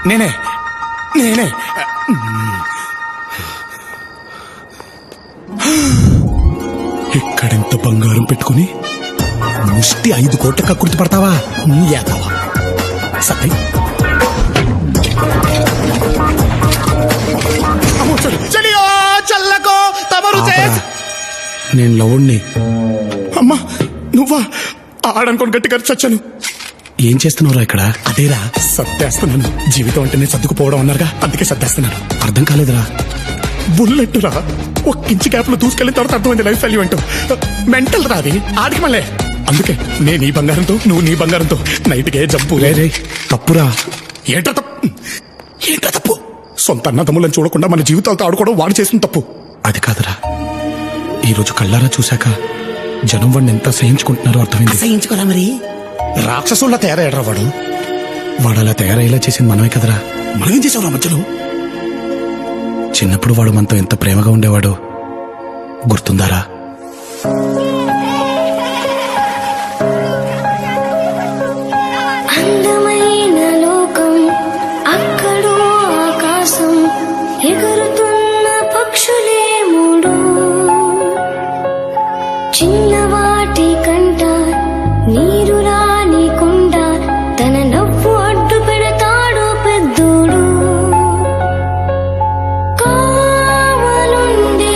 నేనే నేనే ఇక్కడెంత బంగారం పెట్టుకుని ముష్టి 5 కోట్ల కక్కుర్తి పడతావా? యాదవా సత్య నేను లవుణ్ణి. అమ్మా నువ్వా? ఆడనుకోని గట్టిగా చచ్చాను. ఏం చేస్తున్నావురా ఇక్కడ? అదేరా సర్దేస్తున్నాను. జీవితం అంటేనే సర్దుకుపోవడం అన్నారుగా, అందుకే సర్దేస్తున్నాను. అర్థం కాలేదురా. బుల్లెట్ రా, ఒక్కించి గ్యాప్ లో దూసుకెళ్ళిన తర్వాత అర్థమైంది లైఫ్ వాల్యూ అంటూ. మెంటల్ రాది ఆడికి మళ్ళీ. అందుకే నేను ఈ బంగారంతో, నువ్వు నీ బంగారంతో నైట్కే జంపు. రే తప్పురా. ఏంట్రా తప్పు? ఏంట్రా తప్పు? సొంత అన్నదమ్ములను చూడకుండా మన జీవితాలతో ఆడుకోవడం వాడు చేసిన తప్పు. అది కాదురా, ఈరోజు కళ్ళారా చూశాక జనం వాడిని ఎంత సహించుకుంటున్నారో అర్థమైంది. సహించుకోరా మరి. రాక్షసుల్లా తయారయ్యాడ్రా వాడు. వాడు అలా తయారయ్యేలా చేసింది మనమే కదరా. మనమేం చేసావురా మధ్యలో? చిన్నప్పుడు వాడు మనతో ఎంత ప్రేమగా ఉండేవాడో గుర్తుందారా? అందమైన లోకం, అక్కడో ఆకాశం, ఎగురుతున్న పక్షులే మూడు. చిన్నవాటి కంట నీరు రానికుండా తన నవ్వు అడ్డు పెడతాడు పెద్దోడు. కావలుండే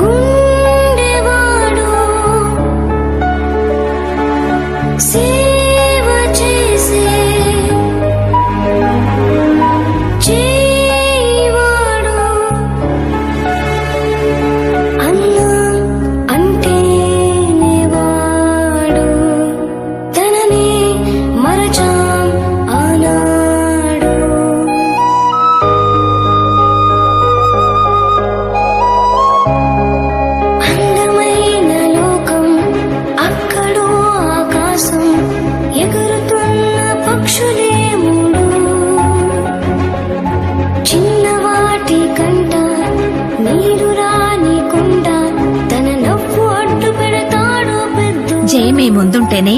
గుండెవాడు, సేవ చేసే చేయివాడు. అన్న అంటేనే వాడు, తననే మరచాం ఆనాడు. అందమైన లోకం, అక్కడో ఆకాశం, ఎగురుతున్న పక్షులే మూడు. చిన్నవాటి కంట నీరు రానికుండా తన నవ్వు అడ్డు పెడతాడు పెద్ద. జై మీ ముందుంటేనే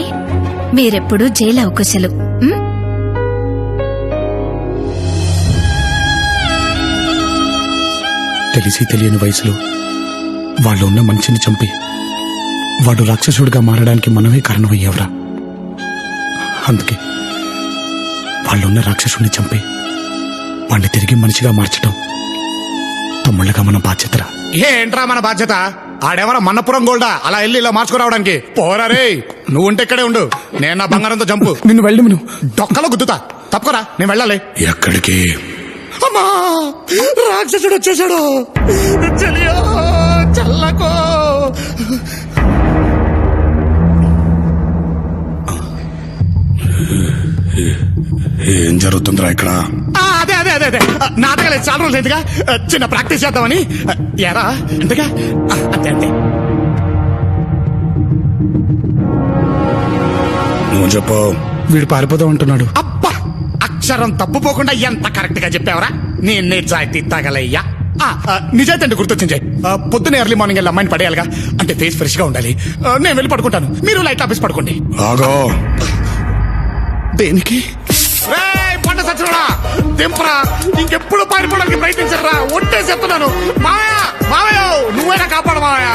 మీరెప్పుడు జైలు అవకాశాలు. తెలిసి తెలియని వయసులో వాళ్ళు ఉన్న మనిషిని చంపి వాడు రాక్షసుడిగా మారడానికి మనమే కారణమయ్యావురా. అందుకే వాళ్ళున్న రాక్షసుడిని చంపి వాడిని తిరిగి మనిషిగా మార్చడం తమ్ముళ్ళగా మన బాధ్యతరా. ఏంట్రా మన బాధ్యత? ఆడెవరా మన్నపురం గోల్డా అలా వెళ్ళి ఇలా మార్చుకురావడానికి? పోరా రే, నువ్వు ఉంటే ఇక్కడే ఉండు. నేను నా బంగారంతో చంపు. నిన్ను వెళ్ళి నువ్వు డొక్కలో గుద్దుతా. తప్పకరా, నేను వెళ్ళాలి. ఎక్కడికి? అమ్మా, రాక్షసుడు వచ్చేసాడు. చెలియో చల్లకో. ఏం జరుగుతుందిరా ఇక్కడ? అదే అదే అదే అదే నాటకాలు చాలా రోజులు ఎందుగా చిన్న ప్రాక్టీస్ చేద్దామని. ఎరా ఎంతగా? అంతే అంతే. నువ్వు చెప్పు. వీడు పారిపోదాం అంటున్నాడు. అబ్బా, అక్షరం తప్పుపోకుండా ఎంత కరెక్ట్ గా చెప్పావరా. నీ నిజాయితీ తగలయ్యా. నిజాయితీ అంటే గుర్తొచ్చింది. పొద్దున్న ఎర్లీ మార్నింగ్ వెళ్ళి అమ్మాయిని పడేయాలిగా, అంటే ఫేస్ ఫ్రెష్ గా ఉండాలి. నేను వెళ్ళి పడుకుంటాను, మీరు లైట్ ఆఫీస్ పడుకోండి. దేనికి? పంట సచ్చినోడా దింపరా, ఇంకెప్పుడు పారిపోవడానికి ప్రయత్నించరా. ఒట్టే చెప్తున్నాను. మావయ్య మావయ్య, నువ్వైనా కాపాడు మావయ్య.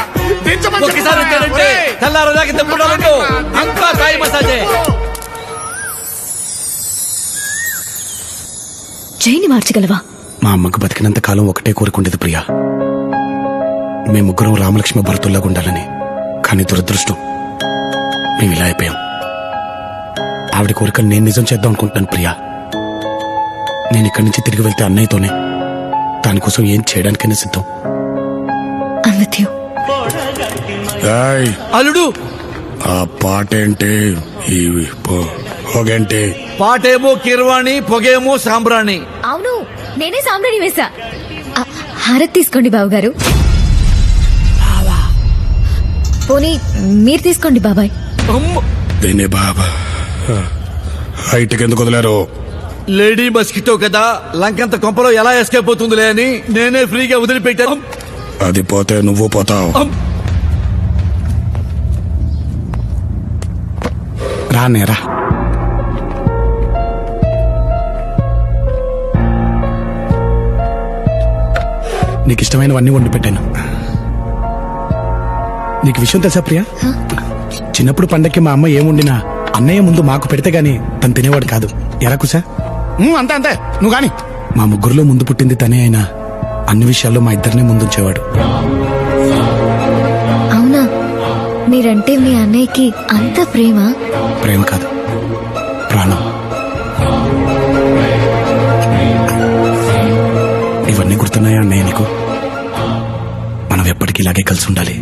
జైని మార్చగలవా? మా అమ్మకు బతికినంత కాలం ఒకటే కోరుకుండేది ప్రియా, మేము ముగ్గురం రామలక్ష్మి భరతుల్లాగా ఉండాలని. కానీ దురదృష్టం, మేము ఇలా అయిపోయాం. ఆవిడ కోరికలు నేను నిజం చేద్దాం అనుకుంటున్నాను ప్రియా. నేను ఇక్కడి నుంచి తిరిగి వెళ్తే అన్నయ్యతోనే. దానికోసం ఏం చేయడానికైనా సిద్ధం. అల్లుడు, ఆ పాటేంటి? ఈ పొగేంటి? పాటేమో కిర్వాణి, పొగేమో సాంబ్రాణి. అవును, నేనే సాంబ్రాణి వేసా. హారతి తీసుకోండి బావగారు. పోనీ మీరు తీసుకోండి బాబాయ్. దీనే బాబా హైట్కి ఎందుకు వదిలేరు? లేడీ మస్కిటో కదా, లంకంత కొంపలో ఎలా ఎస్కేప్ అవుతుందిలే అని నేనే ఫ్రీగా వదిలిపెట్టాను. అది పోతే నువ్వు పోతావు. రానేరా నీకు ఇష్టమైనవన్నీ వండి పెట్టాను. నీకు విషయం తెలుసా ప్రియా? చిన్నప్పుడు పండక్కి మా అమ్మ ఏం వండినా అన్నయ్య ముందు మాకు పెడితే గాని తను తినేవాడు కాదు. ఎలా కుసా? అంతే అంతే, నువ్వు గాని. మా ముగ్గురులో ముందు పుట్టింది తనే అయినా అన్ని విషయాల్లో మా ఇద్దరినే ముందుంచేవాడు. అవునా? మీరంటే మీ అన్నయ్యకి అంత ప్రేమ? ప్రేమ కాదు, ప్రాణం. ఇవన్నీ గుర్తున్నాయా అన్నయ్య నీకు? మనం ఎప్పటికీ ఇలాగే కలిసి ఉండాలి.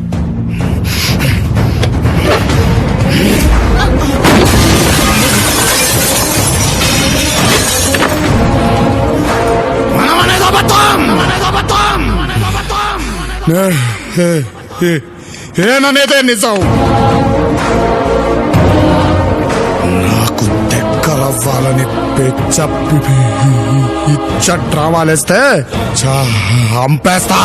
ఏననేదే నిజం. నాకు దగ్గరవ్వాలని ఇచ్చ డ్రామాలేస్తే చంపేస్తా.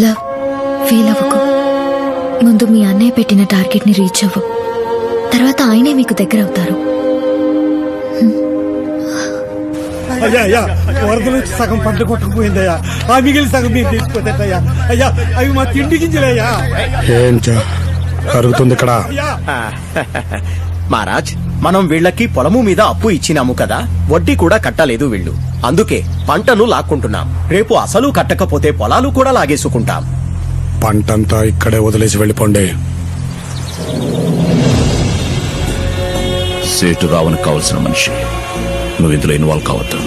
లవ్, ఫీల్ అవ్వకు. ముందు మీ అన్నయ్య పెట్టిన టార్గెట్ ని రీచ్ అవ్వు, తర్వాత ఆయనే మీకు దగ్గర అవుతారు. అయ్యా అయ్యా, వరదలు సగం పంట కొట్టుకుపోయిందయ్యా. ఆ మిగిలిన సగం మీరు తీసుకుపోతాయ్యా. అయ్యా, అవి మా తిండి గింజలయ్యా. ఏం జరుగుతుంది ఇక్కడ? మహారాజ్, మనం వీళ్ళకి పొలము మీద అప్పు ఇచ్చినాము కదా, వడ్డీ కూడా కట్టలేదు వీళ్ళు. అందుకే పంటను లాక్కుంటున్నాం. రేపు అసలు కట్టకపోతే పొలాలు కూడా లాగేసుకుంటాం. పంటంతా ఇక్కడే వదిలేసి వెళ్ళిపోండి. సేటు రావణ్ కావలసిన మనిషి నువ్వు ఇందులో ఇన్వాల్వ్ కావద్దు.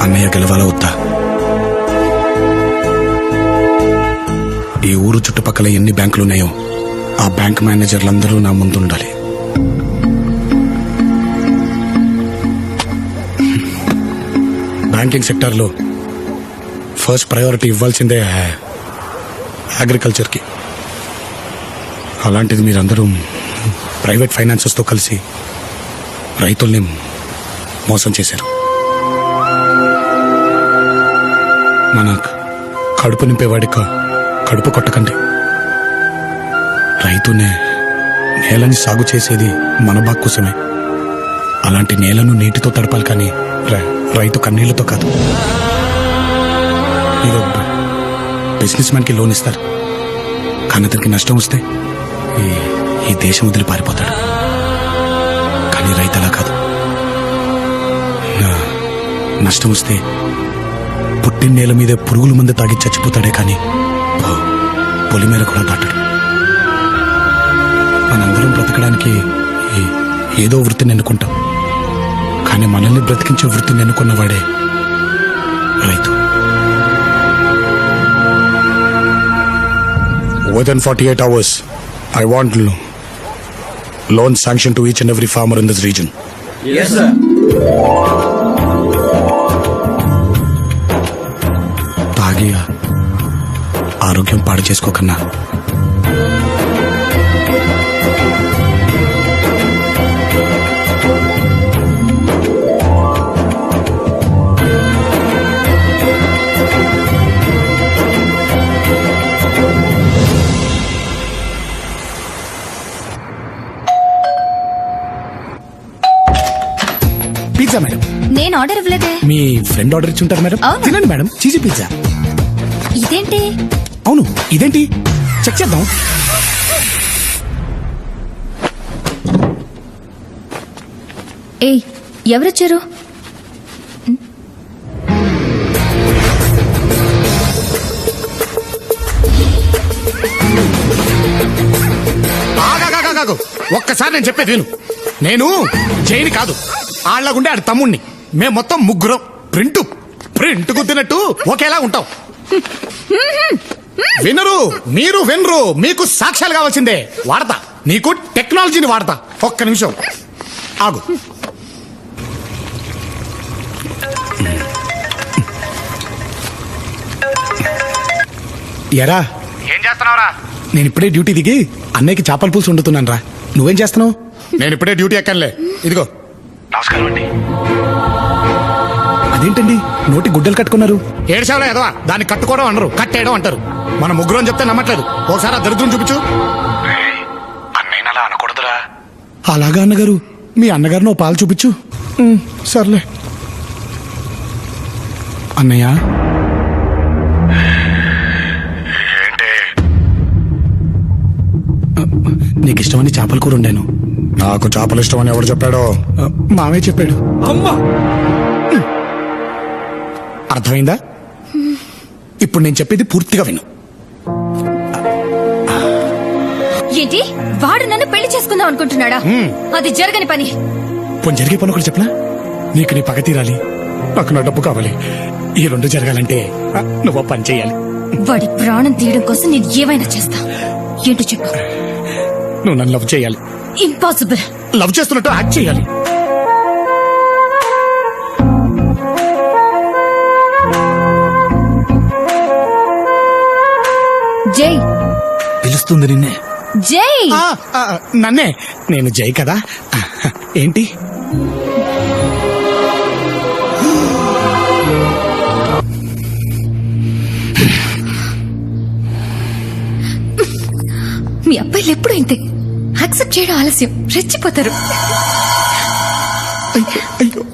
అన్నయ్య గెలవాలా వద్దా? ఈ ఊరు చుట్టుపక్కల ఎన్ని బ్యాంకులున్నాయో ఆ బ్యాంక్ మేనేజర్లందరూ నా ముందు ఉండాలి. బ్యాంకింగ్ సెక్టార్లో ఫస్ట్ ప్రయారిటీ ఇవ్వాల్సిందే అగ్రికల్చర్కి. అలాంటిది మీరందరూ ప్రైవేట్ ఫైనాన్సెస్తో కలిసి రైతుల్ని మోసం చేశారు. మన కడుపు నింపేవాడి కడుపు కొట్టకండి. రైతునే నేలని సాగు చేసేది మన బాగు కోసమే. అలాంటి నేలను నీటితో తడపాలి కానీ రైతు కన్నీళ్లతో కాదు. మీరు బిజినెస్ మ్యాన్కి లోన్ ఇస్తారు, కానీ అతనికి నష్టం వస్తే ఈ దేశం వదిలి పారిపోతాడు. కానీ రైతు అలా కాదు. నష్టం వస్తే పుట్టిన నేల మీద పురుగుల మందు తాగి చచ్చిపోతాడే కానీ పొలి మీద కూడా దాటాడు. మనందరం బ్రతకడానికి ఏదో వృత్తిని ఎన్నుకుంటాం, కానీ మనల్ని బ్రతికించే వృత్తిని ఎన్నుకున్నవాడే రైతు. Within 48 hours, I want loan sanction to each and every farmer in this region. Yes, sir. తాగి ఆరోగ్యం పాడు చేసుకోకన్నా పిజ్జా మేడం. నేను ఆర్డర్ ఇవ్వలేదే. మీ ఫ్రెండ్ ఆర్డర్ ఇచ్చి ఉంటారు మేడం. అవునా? తినండి మేడం, చీజీ పిజ్జా. ఇదేంటి? అవును, ఇదేంటి? చెక్ చేద్దాం. ఏయ్, ఎవరొచ్చారు? ఆగాగాగాగాగు. ఒక్కసారి నేను చెప్పేది విను. నేను జైని కాదు, ఆళ్లగుండే ఆడి తమ్ముణ్ణి. మేము మొత్తం ముగ్గురం ప్రింట్ గుద్దినట్టు ఒకేలా ఉంటాం. వినరు, మీరు వినరు. మీకు సాక్ష్యాలు కావాల్సిందే. వాడతా, నీకు టెక్నాలజీని వాడతా. ఒక్క నిమిషం ఆగు. ఎరా, ఏం చేస్తున్నావురా? నేను ఇప్పుడే డ్యూటీ దిగి అన్నయ్యకి చేపల పులుసు వండుతున్నాను రా. నువ్వేం చేస్తున్నావు? నేను ఇప్పుడే డ్యూటీ ఎక్కనులే. ఇదిగో. నమస్కారం అండి. అదేంటండి నోటి గుడ్డలు కట్టుకున్నారు? ఏడ్చావులే ఎదవా, దాన్ని కట్టుకోవడం అనరు, కట్టేయడం అంటారు. మన ముగ్గురు అని చెప్తే నమ్మట్లేదు. ఒకసారి ఆ దరిద్రం చూపించు. అన్నయ్య అలా అనకూడదురా. అలాగా అన్నగారు, మీ అన్నగారిని ఓ పాలు చూపించు. సర్లే అన్నయ్య. ఏంటి? నీకు ఇష్టమని చేపల కూర ఉండాను. నాకు చేపలు ఇష్టమని ఎవడు చెప్పాడో? మావే చెప్పాడు. అమ్మా అర్థమైందా? ఇప్పుడు నేను చెప్పేది పూర్తిగా విను. ఏంటి వాడు నన్ను పెళ్లి చేసుకుందాం అనుకుంటున్నాడా? అది జరగని పని. పోనీ జరిగే పని ఒకటి చెప్పనా? నీకు నీ పగ తీరాలి, నాకు నా డబ్బు కావాలి. ఈ రెండు జరగాలంటే నువ్వు పని చేయాలి. వాడి ప్రాణం తీయడం కోసం నేను ఏమైనా చేస్తా. ఏంటో చెప్పు. నువ్వు నన్ను లవ్ చేయాలి. ఇంపాసిబుల్. లవ్ చేస్తున్నట్టు యాక్ట్ చేయాలి. జై పిలుస్తుంది నిన్నే. జై నన్నే. నేను జై కదా. ఏంటి? మీ అబ్బాయిలు ఎప్పుడు ఇంతే. యాక్సెప్ట్ చేయడం ఆలస్యం, రెచ్చిపోతారు. అయ్యో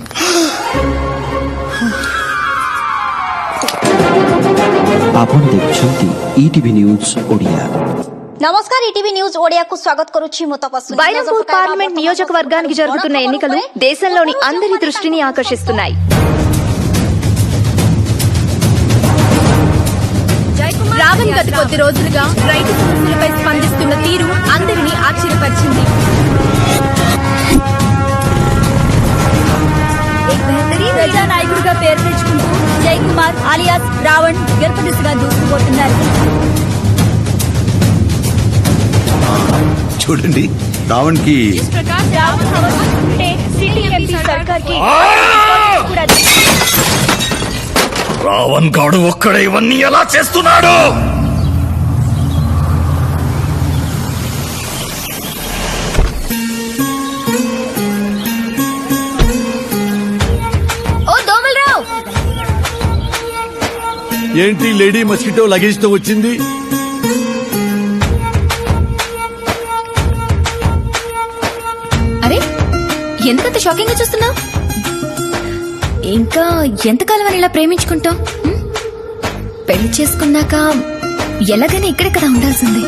ଆପଣ ଦେଖୁଛନ୍ତି ଇଟିଭି ନ୍ୟୁଜ୍ ଓଡ଼ିଆ। నమస్కారం ఈటీవీ న్యూస్ ఓడియాకు స్వాగత్ కరుచి ముతపస్సు బైరంపూర్ పార్లమెంట్ నియోజకవర్గానికి జరుగుతున్న ఎన్నికలు దేశంలోని అందరి దృష్టిని ఆకర్షిస్తున్నాయి. రావణ్ గత కొద్ది రోజులుగా రైతు సమస్యలపై స్పందిస్తున్న తీరు అందరినీ ఆశ్చర్యపరిచింది. ప్రజానాయకుడిగా పేరు తెచ్చుకుంటూ జై కుమార్ ఆలియాస్ రావణ్ గర్భదిశగా దూసుకుపోతున్నారు. చూడండి రావణ్ కి రావణ్ గాడు ఒక్కడే ఇవన్నీ ఎలా చేస్తున్నాడు? ఓ దోమలరావు, ఏంటి లేడీ మస్కిటో లగేజ్ తో వచ్చింది? అరే ఎందుకంత షాకింగ్ గా చూస్తున్నావు? ఇంకా ఎంతకాలం అని ఇలా ప్రేమించుకుంటావు? పెళ్లి చేసుకున్నాక ఎలాగైనా ఇక్కడే కదా ఉండాల్సింది.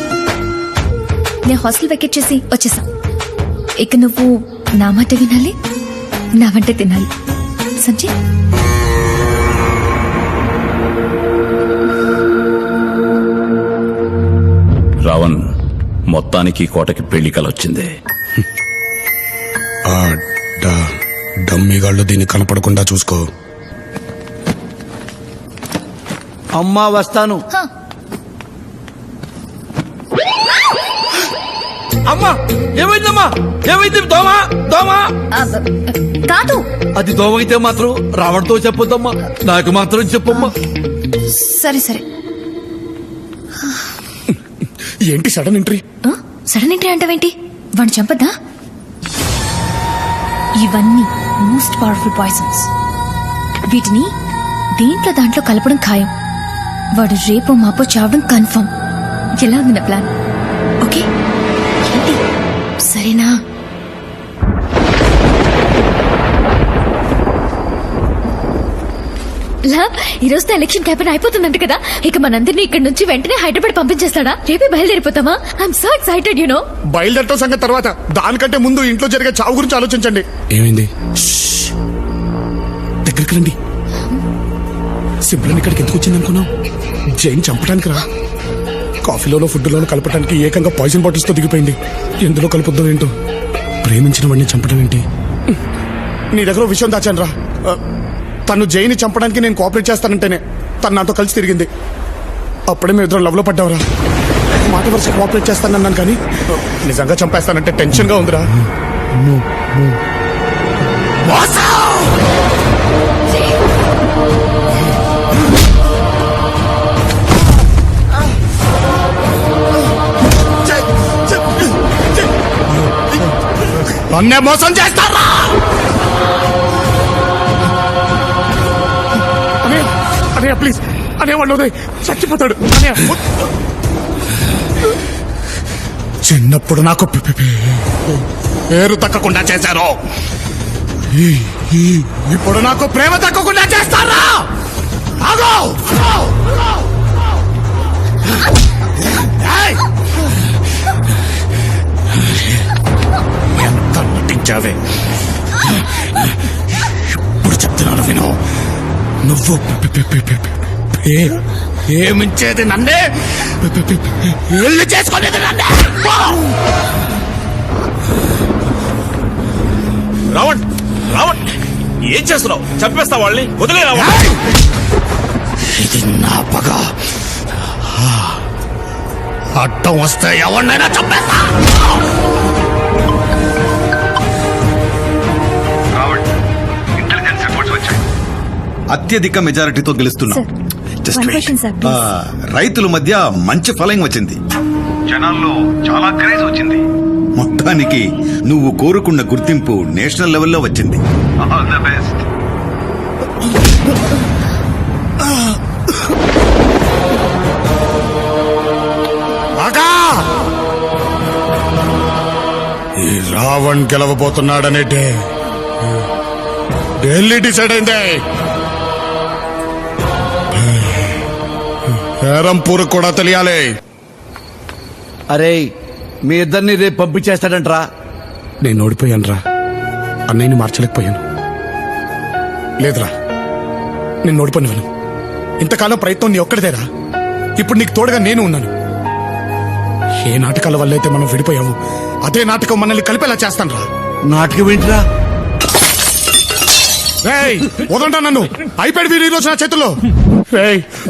నేను హాస్టల్ వెకెట్ చేసి వచ్చేసా. ఇక నువ్వు నా మాట వినాలి, నా వంట తినాలి. సంజయ్ రావణ్ మొత్తానికి కోటకి పెళ్లి కలొచ్చింది. ఆ డమ్మిగాళ్ళు దీన్ని కనపడకుండా చూసుకో. అమ్మా వస్తాను. అమ్మా ఏమైందమ్మా? ఏమైంది? దోమా దోమా కాదు. అది దోమ అయితే మాత్రం రావణ్తో చెప్పొద్దమ్మా, నాకు మాత్రం చెప్పమ్మా. సరే సరే. ఏంటి సడన్ ఎంట్రీ? సడన్ ఎంట్రీ అంటావేంటి? వాడిని చంపద్దా? ఇవన్నీ మోస్ట్ పవర్ఫుల్ పాయిజన్స్. వీటిని దాంట్లో కలపడం ఖాయం. వాడు రేపో మాపో చావడం కన్ఫర్మ్. ఎలా ఉంది నా ప్లాన్? ఓకే ఏంటి? సరేనా? ఈ రోజుతో ఎలక్షన్ క్యాంపెయిన్ అయిపోతుందంట కదా. ఇక మనందరినీ ఇక్కడ నుంచి వెంటనే హైదరాబాద్ పంపించేస్తాడా? రేపే బయలుదేరిపోతామా? I'm so excited you know. బయలుదేరటం సంగతి తర్వాత, దానికంటే ముందు ఇంట్లో జరిగే చావు గురించి ఆలోచించండి. ఏమైంది? దగ్గరికి రండి. సింపుల్ ఇక్కడికి ఎందుకు వచ్చింది అనుకున్నావు? జైన్ చంపడానికి రా. కాఫీలోనో ఫుడ్లోనో కలపడానికి ఏకంగా పాయిజన్ బాటిల్స్ తో దిగిపోయింది. ఎందులో కలుపుద్దో ఏంటో. ప్రేమించిన వాడిని చంపడం ఏంటి? నీ దగ్గర ఓ విషయం దాచాను రా. తను జైని చంపడానికి నేను కోఆపరేట్ చేస్తానంటేనే తను నాతో కలిసి తిరిగింది. అప్పుడే మేము ఇద్దరు లవ్ లో పడ్డావురా. మాట వరుస కోఆపరేట్ చేస్తానన్నాను కానీ నిజంగా చంపేస్తానంటే టెన్షన్ గా ఉందిరా. నన్నే మోసం చేస్తారా? అనే ప్లీజ్ అనేవాళ్ళు చచ్చిపోతాడు. చిన్నప్పుడు నాకు పేరు తక్కకుండా చేశారు. ఇప్పుడు నాకు ప్రేమ తక్కకుండా చేస్తారా? ఆగో! ఏయ్! ఎంత నటించావే. ఇప్పుడు చెప్తున్నాను విను. నువ్వు ఏమించేది నన్నే, ఇల్లు చేసుకునేది నన్నే. రావణ్ రావణ్ ఏం చేస్తున్నావు? చంపేస్తా వాళ్ళని, వదిలే రావణ్. ఇది నా పగ. అడ్డం వస్తే ఎవరినైనా చంపేస్తా. ఇంటెలిజెన్స్ రిపోర్ట్స్ వచ్చాయి. అత్యధిక మెజారిటీతో గెలుస్తున్నాం. Just wait. రైతుల మధ్య మంచి ఫాలోయింగ్ వచ్చింది. జనాల్లో చాలా క్రేజ్ వచ్చింది. మొత్తానికి నువ్వు కోరుకున్న గుర్తింపు నేషనల్ లెవెల్లో వచ్చింది. All the best. ఆగా! ఈ రావణ్ గెలవబోతున్నాడనే ఢిల్లీ డిసైడ్ అయింది. పేరంపూర్ కూడా తెలియాలి. అరే మీ ఇద్దరిని రేపు పంపించేస్తాడంట్రా. నేను ఓడిపోయాను రా. అన్నయ్యని మార్చలేకపోయాను. లేదురా, నేను ఓడిపోయినవను. ఇంతకాలం ప్రయత్నం నీ ఒక్కడిదేరా. ఇప్పుడు నీకు తోడుగా నేను ఉన్నాను. ఏ నాటకాల వల్ల అయితే మనం విడిపోయాము, అదే నాటకం మనల్ని కలిపేలా చేస్తాను రా. నాటకం ఏంటిరా? వదండ్రా నన్ను. అయిపోయాడు వీడు ఈ రోజు నా చేతుల్లో.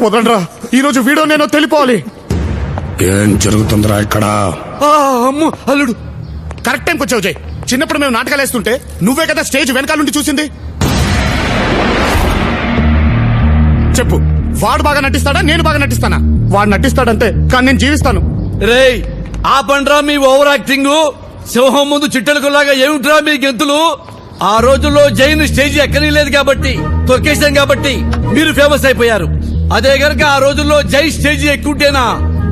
వదండ్రా, ఈ రోజు వీడో నేనో తెలిపోవాలి. ఏం జరుగుతుందిరా ఇక్కడ? అమ్ము అల్లుడు, కరెక్ట్ టైంకి వచ్చావు జై. చిన్నప్పుడు మేము నాటకాలు వేస్తుంటే నువ్వే కదా స్టేజ్ వెనకాల నుండి చూసింది. చెప్పు, వాడు బాగా నటిస్తాడా నేను బాగా నటిస్తానా? వాడు నటిస్తాడంతే, కానీ నేను జీవిస్తాను. రేయ్ ఆ పండ్రా మీ ఓవర్ యాక్టింగ్. సింహం ముందు చిట్టెలకులాగా ఏమిట్రా మీ గెంతులు? ఆ రోజుల్లో జైన్ స్టేజ్ ఎక్కనీలేదు కాబట్టి, తొక్కేశాం కాబట్టి మీరు ఫేమస్ అయిపోయారు. అదే గనక ఆ రోజుల్లో జై స్టేజ్ ఎక్కుంటేనా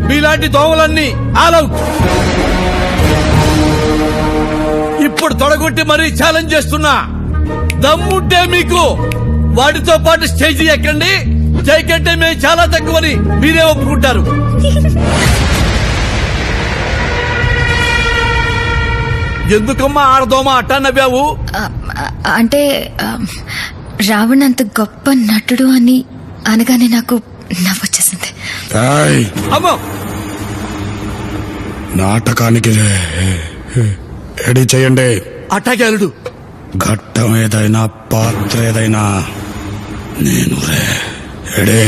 మీలాంటి దోమలన్నీ ఆల్ అవుట్. ఇప్పుడు తొడగొట్టి మరీ ఛాలెంజ్ చేస్తున్నా. దమ్ముంటే మీకు వాటితో పాటు స్టేజ్ ఎక్కండి. జై కంటే మేము చాలా తక్కువని మీరే ఒప్పుకుంటారు. ఎందుకమ్మా ఆడదోమా అట్టా నవ్వావు? అంటే రావణ్ అంత గొప్ప నటుడు అని అనగానే నాకు నవ్వొచ్చేసింది. అమ్మో, నాటకానికి రెడీ చేయండి. అట్టాగే అల్లుడు. ఘట్టం ఏదైనా పాత్ర ఏదైనా నేను రెడీ.